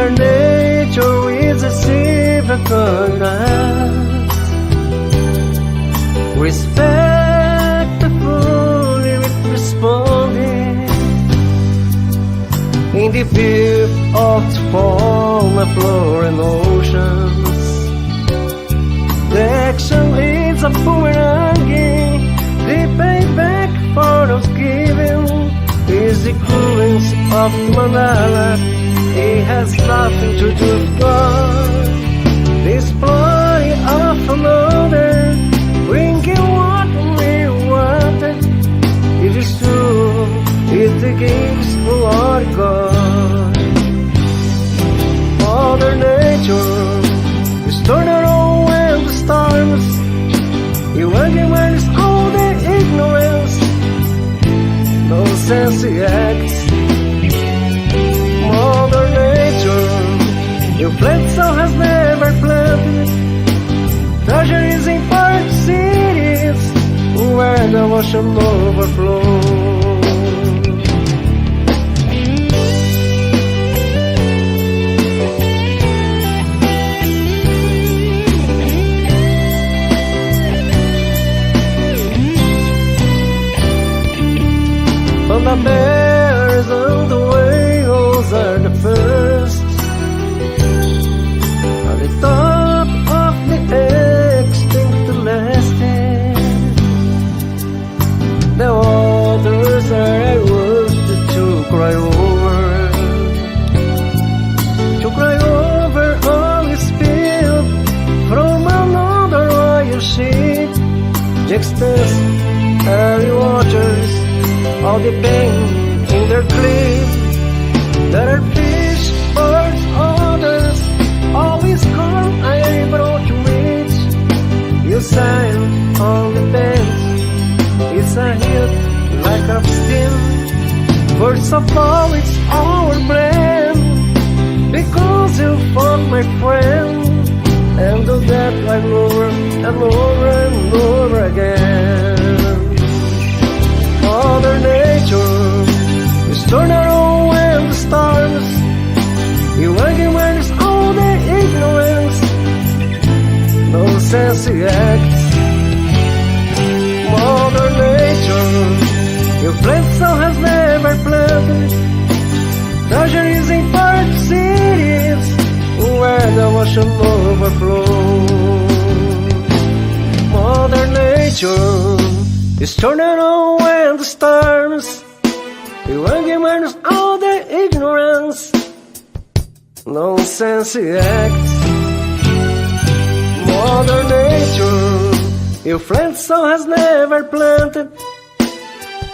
Mother Nature is a silver goddess, respectfully responding in the view of the fauna, flora, and oceans. The action is a boomerang. The payback for those given is the cruelness of Mandala. It has nothing to do with God. This ploy of another, bringing what we wanted. It is true, it gives Lord God. Mother Nature is turning on when the stars. You argument is all the ignorance, no sense acts. Mother Nature, your plant so has never planted. Treasure is in part cities where the ocean overflows. The bears and the whales are the first, at the top of the extinct lasting. The others are worth to cry over all is spilled from another royal ship. Jexters, early waters, all the pain in their cliff. There are fish, birds, others, always calm, able to reach. You sign on the bench, it's a hit like a steam. First of all, it's our plan, because you fought my friend, and do that like over and over and over again. Mother Nature is turning on when the stars. You argument is all the ignorance, no sense acts. Mother Nature, your plant so has never planted. Treasure is in part cities where the ocean overflows. Mother Nature is turning on when the stars. You argument is all the ignorance, nonsense acts. Mother Nature, your friend so has never planted.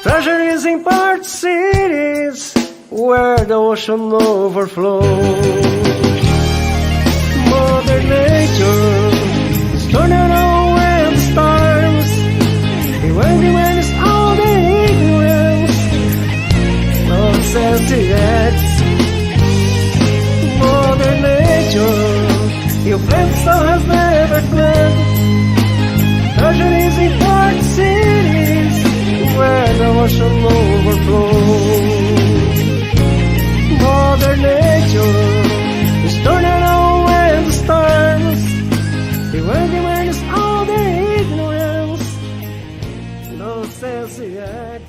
Treasure is in part cities where the ocean overflows. Mother Nature is turning on when the stars. The argument is all the ignorance, nonsense acts. Mother Nature, your friend so has never planned. Treasure is in part cities where the ocean overflows. Mother Nature is turning on when the stars. The argument is all the ignorance, no sense yet.